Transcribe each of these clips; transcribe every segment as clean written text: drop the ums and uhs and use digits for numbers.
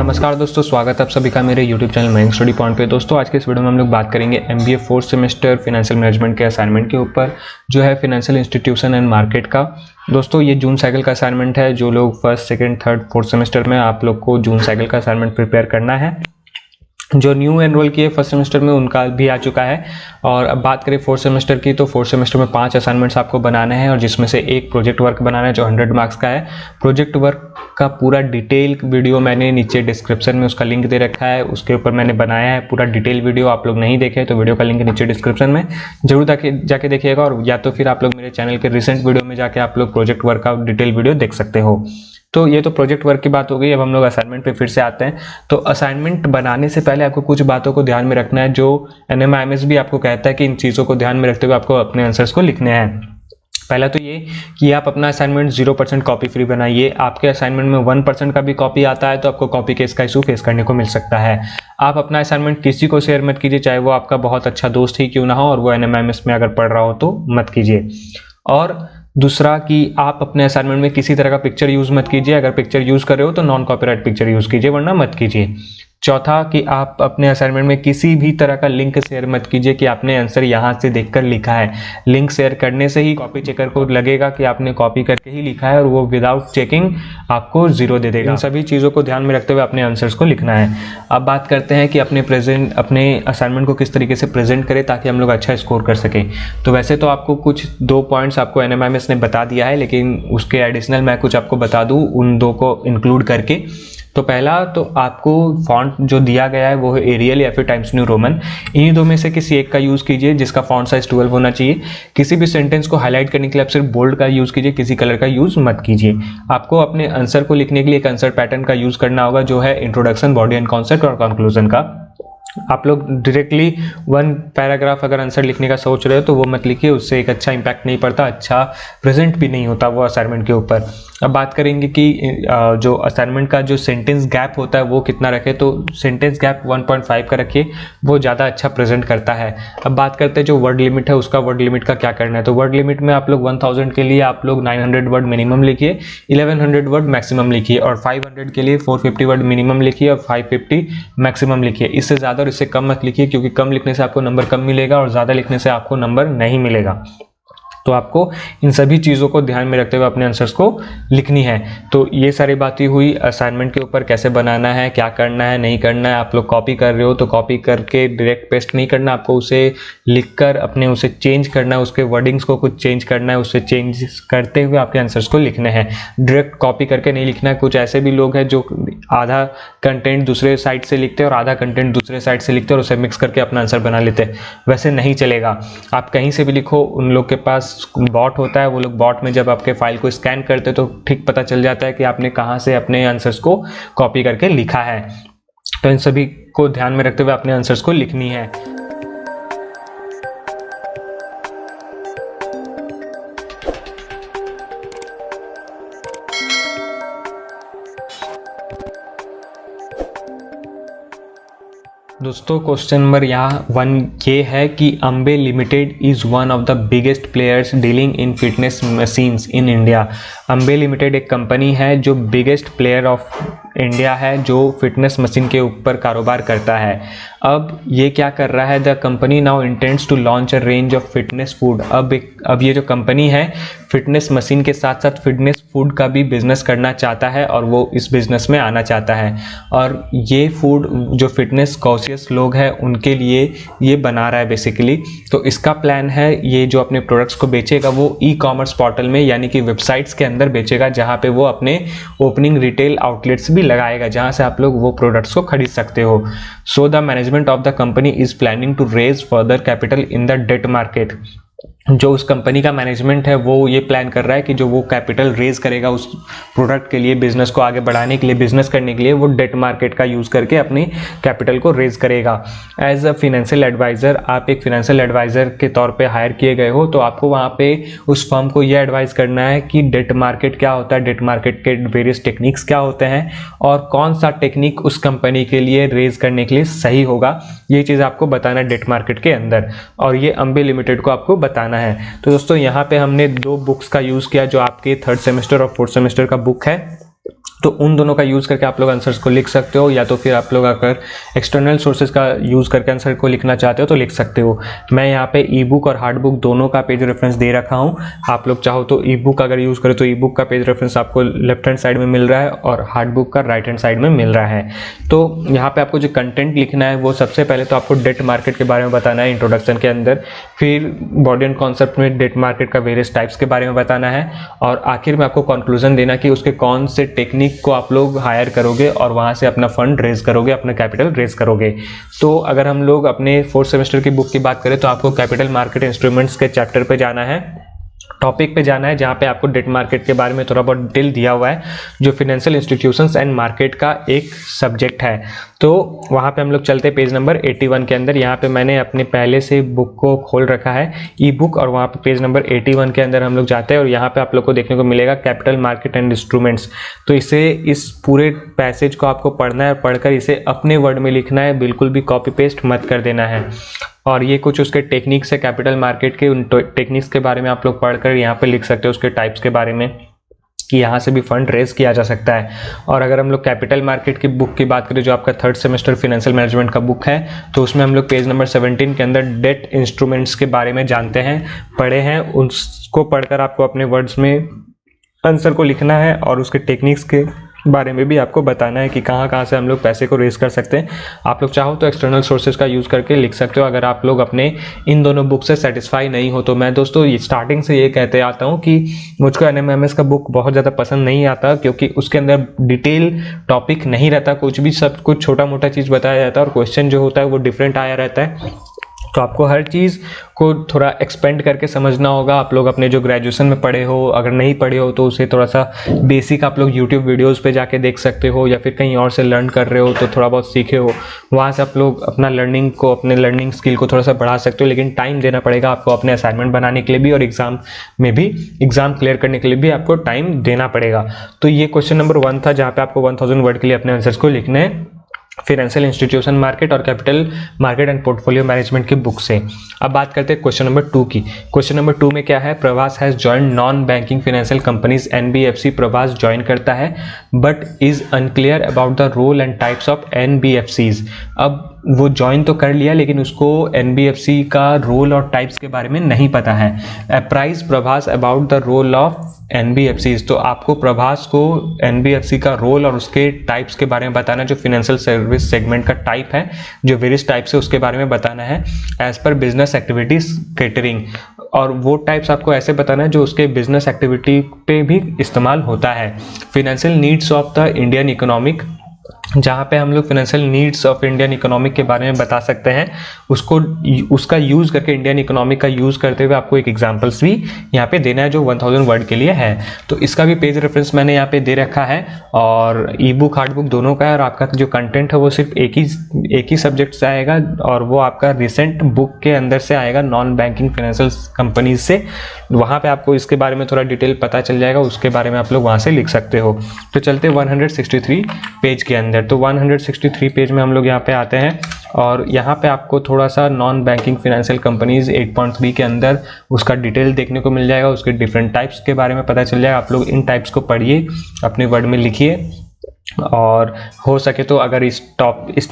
नमस्कार दोस्तों, स्वागत है आप सभी का मेरे YouTube channel Mayank study point पे। दोस्तों आज के इस वीडियो में हम लोग बात करेंगे MBA fourth semester financial management के असाइनमेंट के ऊपर, जो है फाइनेंशियल इंस्टीट्यूशन एंड मार्केट का। दोस्तों ये जून साइकिल का असाइनमेंट है। जो लोग first, second, third, fourth semester में आप लोग को जून साइकिल का असाइनमेंट प्रिपेयर करना है। जो न्यू एनरोल किए फर्स्ट सेमेस्टर में उनका भी आ चुका है। और अब बात करें फोर्थ सेमेस्टर की, तो फोर्थ सेमेस्टर में 5 असाइनमेंट्स आपको बनाने हैं और जिसमें से एक प्रोजेक्ट वर्क बनाना है जो 100 मार्क्स का है। प्रोजेक्ट वर्क का पूरा डिटेल वीडियो मैंने नीचे डिस्क्रिप्शन में उसका लिंक दे रखा है, उसके ऊपर मैंने बनाया है पूरा डिटेल वीडियो। आप लोग नहीं देखे तो वीडियो का लिंक नीचे डिस्क्रिप्शन में जरूर जाके देखिएगा, और या तो फिर आप लोग मेरे चैनल के रिसेंट वीडियो में जाके आप लोग प्रोजेक्ट वर्क का डिटेल वीडियो देख सकते हो। तो ये तो प्रोजेक्ट वर्क की बात हो गई। अब हम लोग असाइनमेंट पे फिर से आते हैं। तो असाइनमेंट बनाने से पहले आपको कुछ बातों को ध्यान में रखना है, जो NMIMS भी आपको कहता है कि इन चीज़ों को ध्यान में रखते हुए आपको अपने आंसर्स को लिखने हैं। पहला तो ये कि आप अपना असाइनमेंट 0% कॉपी फ्री बनाइए। आपके असाइनमेंट में 1% का भी कॉपी आता है तो आपको कॉपी केस का इशू फेस करने को मिल सकता है। आप अपना असाइनमेंट किसी को शेयर मत कीजिए, चाहे वो आपका बहुत अच्छा दोस्त ही क्यों ना हो और वो NMIMS में अगर पढ़ रहा हो तो मत कीजिए। और दूसरा कि आप अपने असाइनमेंट में किसी तरह का पिक्चर यूज़ मत कीजिए। अगर पिक्चर यूज़ कर रहे हो तो नॉन कॉपीराइट पिक्चर यूज़ कीजिए, वरना मत कीजिए। चौथा कि आप अपने असाइनमेंट में किसी भी तरह का लिंक शेयर मत कीजिए कि आपने आंसर यहाँ से देखकर लिखा है। लिंक शेयर करने से ही कॉपी चेकर को लगेगा कि आपने कॉपी करके ही लिखा है और वो विदाउट चेकिंग आपको 0 दे देगा। इन सभी चीज़ों को ध्यान में रखते हुए अपने आंसर्स को लिखना है। अब बात करते हैं कि अपने असाइनमेंट को किस तरीके से प्रेजेंट करें ताकि हम लोग अच्छा स्कोर कर सकें। तो वैसे तो आपको कुछ 2 पॉइंट्स आपको NMIMS ने बता दिया है, लेकिन उसके एडिशनल मैं कुछ आपको बता दूँ उन 2 को इंक्लूड करके। तो पहला तो आपको फॉन्ट जो दिया गया है वो है एरियल या फिर टाइम्स न्यू रोमन। इन्हीं 2 में से किसी एक का यूज़ कीजिए जिसका फॉन्ट साइज 12 होना चाहिए। किसी भी सेंटेंस को हाईलाइट करने के लिए आप सिर्फ बोल्ड का यूज़ कीजिए, किसी कलर का यूज़ मत कीजिए। आपको अपने आंसर को लिखने के लिए एक आंसर पैटर्न का यूज़ करना होगा, जो है इंट्रोडक्शन, बॉडी एंड कॉन्सेप्ट और कंक्लूजन का। आप लोग डायरेक्टली 1 पैराग्राफ अगर आंसर लिखने का सोच रहे हो तो वो मत लिखिए, उससे एक अच्छा इंपैक्ट नहीं पड़ता, अच्छा प्रेजेंट भी नहीं होता वो असाइनमेंट के ऊपर। अब बात करेंगे कि जो असाइनमेंट का जो सेंटेंस गैप होता है वो कितना रखें। तो सेंटेंस गैप 1.5 का रखिए, वो ज़्यादा अच्छा प्रेजेंट करता है। अब बात करते हैं जो वर्ड लिमिट है उसका। वर्ड लिमिट का क्या करना है, तो वर्ड लिमिट में आप लोग 1000 के लिए आप लोग 900 वर्ड मिनिमम लिखिए, 1100 वर्ड मैक्सिमम लिखिए, और 500 के लिए 450 वर्ड मिनिमम लिखिए और 550 मैक्सिमम लिखिए। इससे ज़्यादा और इससे कम मत लिखिए, क्योंकि कम लिखने से आपको नंबर कम मिलेगा और ज़्यादा लिखने से आपको नंबर नहीं मिलेगा। तो आपको इन सभी चीज़ों को ध्यान में रखते हुए अपने आंसर्स को लिखनी है। तो ये सारी बातें हुई असाइनमेंट के ऊपर, कैसे बनाना है, क्या करना है, नहीं करना है। आप लोग कॉपी कर रहे हो तो कॉपी करके डायरेक्ट पेस्ट नहीं करना, आपको उसे लिखकर अपने उसे चेंज करना है, उसके वर्डिंग्स को कुछ चेंज करना है, उससे चेंज करते हुए आपके आंसर्स को लिखने हैं। डायरेक्ट कॉपी करके नहीं लिखना है। कुछ ऐसे भी लोग हैं जो आधा कंटेंट दूसरे साइड से लिखते हैं और आधा कंटेंट दूसरे साइड से लिखते हैं और उसे मिक्स करके अपना आंसर बना लेते हैं। वैसे नहीं चलेगा। आप कहीं से भी लिखो, उन लोग के पास बॉट होता है, वो लोग बॉट में जब आपके फाइल को स्कैन करते हैं तो ठीक पता चल जाता है कि आपने कहाँ से अपने आंसर्स को कॉपी करके लिखा है। तो इन सभी को ध्यान में रखते हुए अपने आंसर्स को लिखनी है। दोस्तों क्वेश्चन नंबर यहाँ 1 ये है कि Ambe limited is one of the biggest players dealing in fitness machines in India. Ambe limited एक कंपनी है जो बिगेस्ट प्लेयर ऑफ इंडिया है, जो फिटनेस मशीन के ऊपर कारोबार करता है। अब ये क्या कर रहा है, the company now intends to launch a range of fitness food. अब ये जो कंपनी है फिटनेस मशीन के साथ साथ फिटनेस फूड का भी बिजनेस करना चाहता है और वो इस बिजनेस में आना चाहता है। और ये फूड जो फिटनेस कॉन्शियस लोग हैं उनके लिए ये बना रहा है बेसिकली। तो इसका प्लान है, ये जो अपने प्रोडक्ट्स को बेचेगा वो ई-कॉमर्स पोर्टल में यानी कि वेबसाइट्स के अंदर बेचेगा, जहाँ पे वो अपने ओपनिंग रिटेल आउटलेट्स भी लगाएगा, जहाँ से आप लोग वो प्रोडक्ट्स को खरीद सकते हो। So the management of the company is planning to raise further capital in the debt market. जो उस कंपनी का मैनेजमेंट है वो ये प्लान कर रहा है कि जो वो कैपिटल रेज करेगा उस प्रोडक्ट के लिए, बिजनेस को आगे बढ़ाने के लिए, बिजनेस करने के लिए, वो डेट मार्केट का यूज़ करके अपनी कैपिटल को रेज करेगा। एज अ फिनेंशियल एडवाइज़र, आप एक फिनेंशियल एडवाइज़र के तौर पे हायर किए गए हो, तो आपको वहाँ पे उस फर्म को ये एडवाइस करना है कि डेट मार्केट क्या होता है, डेट मार्केट के वेरियस टेक्निक्स क्या होते हैं और कौन सा टेक्निक उस कंपनी के लिए रेज करने के लिए सही होगा। ये चीज़ आपको बताना है डेट मार्केट के अंदर, और ये अम्बे लिमिटेड को आपको बताना है। तो दोस्तों यहाँ पे हमने 2 बुक्स का यूज़ किया जो आपके 3rd सेमेस्टर और 4th सेमेस्टर का बुक है। तो उन दोनों का यूज़ करके आप लोग आंसर्स को लिख सकते हो, या तो फिर आप लोग अगर एक्सटर्नल सोर्सेज का यूज़ करके आंसर को लिखना चाहते हो तो लिख सकते हो। मैं यहाँ पे ई बुक और हार्ड बुक दोनों का पेज रेफरेंस दे रखा हूँ। आप लोग चाहो तो ई बुक अगर यूज़ करो तो ई बुक का पेज रेफरेंस आपको लेफ्ट हैंड साइड में मिल रहा है और हार्ड बुक का राइट हैंड साइड में मिल रहा है। तो यहाँ पे आपको जो कंटेंट लिखना है वो सबसे पहले तो आपको डेट मार्केट के बारे में बताना है इंट्रोडक्शन के अंदर, फिर बॉडी एंड कॉन्सेप्ट में डेट मार्केट का वेरियस टाइप्स के बारे में बताना है, और आखिर में आपको कंक्लूजन देना कि उसके कौन से टेक्निक को आप लोग हायर करोगे और वहां से अपना फंड रेज करोगे, अपना कैपिटल रेज करोगे। तो अगर हम लोग अपने 4th सेमेस्टर की बुक की बात करें तो आपको कैपिटल मार्केट इंस्ट्रूमेंट्स के चैप्टर पे जाना है, टॉपिक पे जाना है, जहाँ पे आपको डेट मार्केट के बारे में थोड़ा बहुत डिटेल दिया हुआ है, जो फाइनेंशियल इंस्टीट्यूशंस एंड मार्केट का एक सब्जेक्ट है। तो वहाँ पे हम लोग चलते पेज नंबर 81 के अंदर। यहाँ पे मैंने अपने पहले से बुक को खोल रखा है ई बुक, और वहाँ पे पेज नंबर 81 के अंदर हम लोग जाते हैं और यहाँ पे आप लोग को देखने को मिलेगा कैपिटल मार्केट एंड इंस्ट्रूमेंट्स। तो इस पूरे पैसेज को आपको पढ़ना है, पढ़कर इसे अपने वर्ड में लिखना है, बिल्कुल भी कॉपी पेस्ट मत कर देना है। और ये कुछ उसके टेक्निक्स है कैपिटल मार्केट के, उन टेक्निक्स के बारे में आप लोग पढ़कर यहाँ पे लिख सकते हो, उसके टाइप्स के बारे में कि यहाँ से भी फंड रेज किया जा सकता है। और अगर हम लोग कैपिटल मार्केट की बुक की बात करें जो आपका 3rd सेमेस्टर फाइनेंशियल मैनेजमेंट का बुक है, तो उसमें हम लोग पेज नंबर 17 के अंदर डेट इंस्ट्रूमेंट्स के बारे में जानते हैं, पढ़े हैं। उसको पढ़कर आपको अपने वर्ड्स में आंसर को लिखना है और उसके टेक्निक्स के बारे में भी आपको बताना है कि कहाँ से हम लोग पैसे को रेज कर सकते हैं। आप लोग चाहो तो एक्सटर्नल सोर्सेज का यूज़ करके लिख सकते हो, अगर आप लोग अपने इन दोनों बुक से सेटिस्फाई नहीं हो तो। मैं दोस्तों ये स्टार्टिंग से ये कहते आता हूँ कि मुझको NMMS का बुक बहुत ज़्यादा पसंद नहीं आता, क्योंकि उसके अंदर डिटेल टॉपिक नहीं रहता, कुछ भी सब कुछ छोटा मोटा चीज़ बताया जाता है और क्वेश्चन जो होता है वो डिफरेंट आया रहता है। तो आपको हर चीज़ को थोड़ा एक्सपेंड करके समझना होगा। आप लोग अपने जो ग्रेजुएशन में पढ़े हो, अगर नहीं पढ़े हो तो उसे थोड़ा सा बेसिक आप लोग यूट्यूब वीडियोस पे जाके देख सकते हो, या फिर कहीं और से लर्न कर रहे हो तो थोड़ा बहुत सीखे हो, वहाँ से आप लोग अपना अपने लर्निंग स्किल को थोड़ा सा बढ़ा सकते हो। लेकिन टाइम देना पड़ेगा आपको अपने असाइनमेंट बनाने के लिए भी, और एग्जाम में भी, एग्जाम क्लियर करने के लिए भी आपको टाइम देना पड़ेगा। तो ये क्वेश्चन नंबर 1 था, जहाँ पे आपको 1000 वर्ड के लिए अपने आंसर्स को लिखने हैं फाइनेंशियल इंस्टीट्यूशन मार्केट और capital market and portfolio management की बुक से। अब बात करते हैं क्वेश्चन नंबर 2 की। क्वेश्चन नंबर 2 में क्या है, Prabhas has joined non banking financial companies NBFC। Prabhas join करता है but is unclear about the role and types of NBFCs। अब वो ज्वाइन तो कर लिया लेकिन उसको NBFC का रोल और टाइप्स के बारे में नहीं पता है। Apprise Prabhas about the role of NBFCs। तो आपको प्रभास को NBFC का रोल और उसके टाइप्स के बारे में बताना है, जो फाइनेंशियल सर्विस सेगमेंट का टाइप है, जो वेरियस टाइप्स है उसके बारे में बताना है as per business activities catering. और वो टाइप्स आपको ऐसे बताना है जो उसके बिजनेस एक्टिविटी पे भी इस्तेमाल होता है। Financial needs of the Indian economic, जहाँ पे हम लोग financial needs of Indian economic के बारे में बता सकते हैं, उसका यूज़ करके इंडियन इकोनॉमिक का यूज़ करते हुए आपको एक एग्जांपल्स भी यहाँ पे देना है जो 1000 वर्ड के लिए है। तो इसका भी पेज रेफरेंस मैंने यहाँ पे दे रखा है, और ई बुक हार्ड बुक दोनों का है। और आपका जो कंटेंट है वो सिर्फ एक ही सब्जेक्ट से आएगा, और वो आपका रिसेंट बुक के अंदर से आएगा, नॉन बैंकिंग फाइनेंशियल कंपनीज से। वहाँ पे आपको इसके बारे में थोड़ा डिटेल पता चल जाएगा, उसके बारे में आप लोग वहाँ से लिख सकते हो। तो चलते 163 पेज के अंदर। तो 163 पेज में हम लोग यहाँ पे आते हैं, और यहाँ पे आपको थोड़ा सा नॉन बैंकिंग फाइनेंशियल कंपनीज 8.3 के अंदर उसका डिटेल देखने को मिल जाएगा, उसके डिफरेंट टाइप्स के बारे में पता चल जाएगा। आप लोग इन टाइप्स को पढ़िए, अपने वर्ड में लिखिए, और हो सके तो अगर इस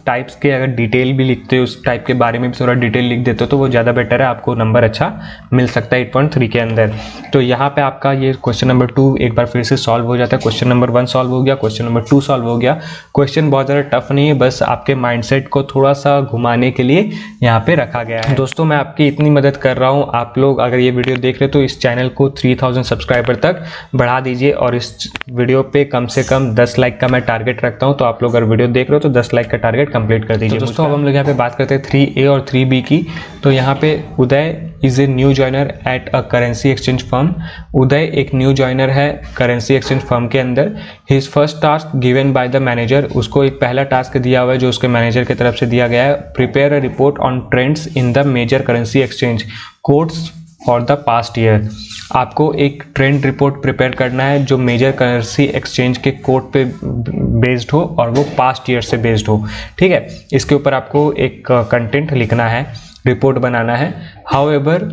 टाइप्स के अगर डिटेल भी लिखते हो, उस टाइप के बारे में भी थोड़ा डिटेल लिख देते हो तो वो ज़्यादा बेटर है, आपको नंबर अच्छा मिल सकता है 8.3 के अंदर। तो यहाँ पे आपका ये क्वेश्चन नंबर 2 एक बार फिर से सॉल्व हो जाता है। क्वेश्चन नंबर 1 सॉल्व हो गया, क्वेश्चन नंबर 2 सॉल्व हो गया। क्वेश्चन बहुत ज़्यादा टफ नहीं है, बस आपके माइंडसेट को थोड़ा सा घुमाने के लिए यहाँ पे रखा गया है। दोस्तों मैं आपकी इतनी मदद कर रहा हूँ, आप लोग अगर ये वीडियो देख रहे हो तो इस चैनल को 3000 सब्सक्राइबर तक बढ़ा दीजिए, और इस वीडियो पे कम से कम 10 लाइक का मैं टारगेट रखता हूँ। तो आप लोग अगर वीडियो देख रहे हो तो 10 लाइक का टारगेट कंप्लीट कर दीजिए। तो दोस्तों अब हम लोग यहाँ पे बात करते हैं 3A और 3B की। तो यहाँ पे Uday is a new joiner at a currency exchange firm. Uday एक न्यू ज्वाइनर है करेंसी एक्सचेंज फर्म के अंदर। His first task given by the manager, उसको एक पहला टास्क दिया हुआ है जो उसके मैनेजर की तरफ से दिया गया है। Prepare a report on trends in the major currency exchange codes for the past year. आपको एक ट्रेंड रिपोर्ट प्रिपेयर करना है जो मेजर करेंसी एक्सचेंज के कोड पे बेस्ड हो और वो पास्ट ईयर से बेस्ड हो, ठीक है। इसके ऊपर आपको एक कंटेंट लिखना है, रिपोर्ट बनाना है। However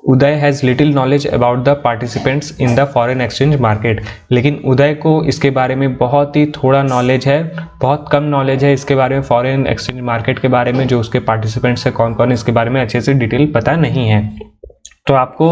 Uday has little knowledge about the participants in the foreign exchange market. लेकिन उदय को इसके बारे में बहुत ही थोड़ा नॉलेज है, बहुत कम नॉलेज है इसके बारे में, फॉरेन एक्सचेंज मार्केट के बारे में, जो उसके पार्टिसिपेंट्स हैं कौन कौन, इसके बारे में अच्छे से डिटेल पता नहीं है। तो आपको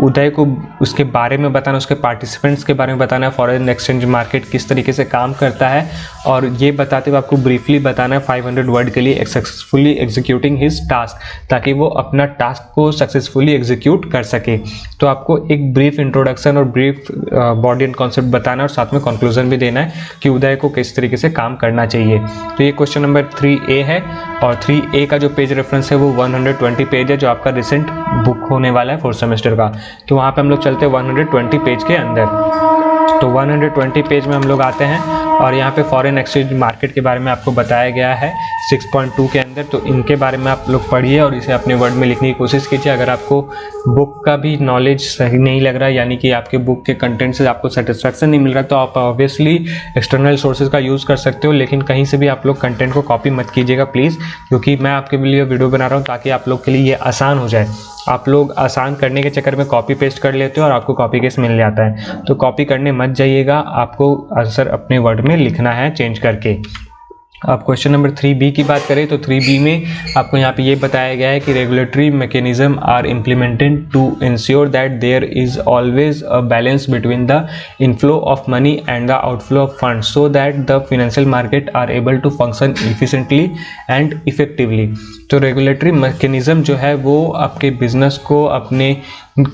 उदय को उसके बारे में बताना, उसके पार्टिसिपेंट्स के बारे में बताना है, फॉरेन एक्सचेंज मार्केट किस तरीके से काम करता है, और ये बताते हुए आपको ब्रीफली बताना है 500 वर्ड के लिए सक्सेसफुली एग्जीक्यूटिंग हिज टास्क, ताकि वो अपना टास्क को सक्सेसफुली एग्जीक्यूट कर सके। तो आपको एक ब्रीफ इंट्रोडक्शन और ब्रीफ बॉडी एंड कॉन्सेप्ट बताना है और साथ में कंक्लूजन भी देना है कि उदय को किस तरीके से काम करना चाहिए। तो ये क्वेश्चन नंबर 3A है, और 3A का जो पेज रेफरेंस है वो 120 पेज है, जो आपका रिसेंट बुक होने वाला है 4th सेमेस्टर का। तो वहाँ पे हम लोग चलते हैं 120 पेज के अंदर। तो 120 पेज में हम लोग आते हैं और यहाँ पे फॉरेन एक्सचेंज मार्केट के बारे में आपको बताया गया है 6.2 के अंदर। तो इनके बारे में आप लोग पढ़िए और इसे अपने वर्ड में लिखने की कोशिश कीजिए। अगर आपको बुक का भी नॉलेज सही नहीं लग रहा है, यानी कि आपके बुक के कंटेंट से आपको सेटिस्फैक्शन नहीं मिल रहा, तो आप ऑब्वियसली एक्सटर्नल सोर्सेज का यूज़ कर सकते हो, लेकिन कहीं से भी आप लोग कंटेंट को कॉपी मत कीजिएगा प्लीज़, क्योंकि मैं आपके लिए वीडियो बना रहा हूँ ताकि आप लोग के लिए ये आसान हो जाए। आप लोग आसान करने के चक्कर में कॉपी पेस्ट कर लेते हो और आपको कॉपी केस मिल जाता है। तो कॉपी करने मत जाइएगा, आपको आंसर अपने वर्ड में लिखना है चेंज करके। अब क्वेश्चन नंबर 3B की बात करें तो 3B में आपको यहाँ पे ये बताया गया है कि regulatory mechanism are implemented to ensure that there is always a balance between the inflow of money and the outflow of fund, so that the financial market are able to function efficiently and effectively. तो regulatory mechanism जो है वो आपके business को अपने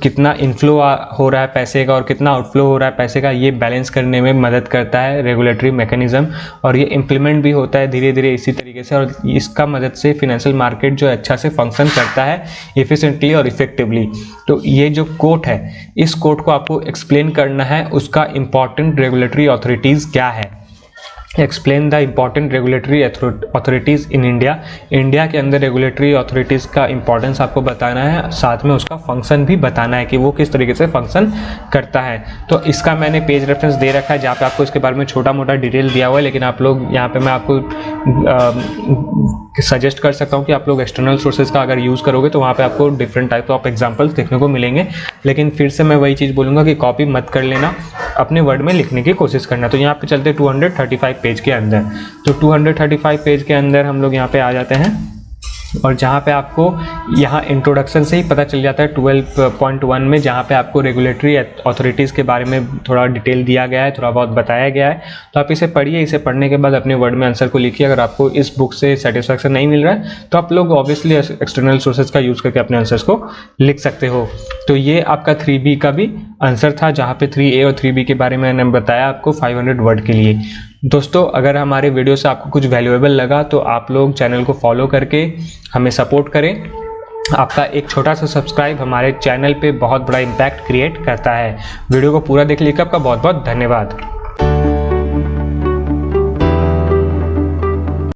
कितना inflow हो रहा है पैसे का और कितना आउटफ्लो हो रहा है पैसे का, ये बैलेंस करने में मदद करता है रेगुलेटरी मैकेनिज्म, और ये इम्प्लीमेंट भी होता है धीरे धीरे इसी तरीके से, और इसका मदद से फिनेंशियल मार्केट जो अच्छा से फंक्शन करता है इफिशिएंटली और इफेक्टिवली। तो ये जो कोट है, इस कोट को आपको एक्सप्लेन करना है, उसका इंपॉर्टेंट रेगुलेटरी अथॉरिटीज़ क्या है। Explain the important regulatory authorities in India. India के अंदर रेगुलेटरी अथॉरिटीज़ का इंपॉर्टेंस आपको बताना है, साथ में उसका फंक्शन भी बताना है कि वो किस तरीके से फंक्शन करता है। तो इसका मैंने पेज रेफरेंस दे रखा है जहाँ पे आपको इसके बारे में छोटा मोटा डिटेल दिया हुआ है, लेकिन आप लोग यहाँ पे मैं आपको सजेस्ट कर सकता हूँ कि आप लोग एक्सटर्नल सोर्सेज का अगर यूज़ करोगे तो वहाँ पे आपको डिफरेंट टाइप ऑफ एग्जांपल्स देखने को मिलेंगे। लेकिन फिर से मैं वही चीज़ बोलूँगा कि कॉपी मत कर लेना, अपने वर्ड में लिखने की कोशिश करना। तो यहाँ पे चलते 235 पेज के अंदर। तो 235 पेज के अंदर हम लोग यहाँ पे आ जाते हैं, और जहाँ पे आपको यहाँ इंट्रोडक्शन से ही पता चल जाता है 12.1 में, जहाँ पे आपको रेगुलेटरी अथॉरिटीज़ के बारे में थोड़ा डिटेल दिया गया है, थोड़ा बहुत बताया गया है। तो आप इसे पढ़िए, इसे पढ़ने के बाद अपने वर्ड में आंसर को लिखिए। अगर आपको इस बुक से सेटिस्फैक्शन नहीं मिल रहा है तो आप लोग ऑब्वियसली एक्सटर्नल सोर्सेज का यूज़ करके अपने आंसर्स को लिख सकते हो। तो ये आपका 3B का भी आंसर था, जहाँ पे 3A और 3B के बारे में मैंने बताया आपको 500 वर्ड के लिए। दोस्तों, अगर हमारे वीडियो से आपको कुछ वैल्यूएबल लगा तो आप लोग चैनल को फॉलो करके हमें सपोर्ट करें। आपका एक छोटा सा सब्सक्राइब हमारे चैनल पे बहुत बड़ा इम्पैक्ट क्रिएट करता है। वीडियो को पूरा देख लिया, आपका बहुत बहुत धन्यवाद।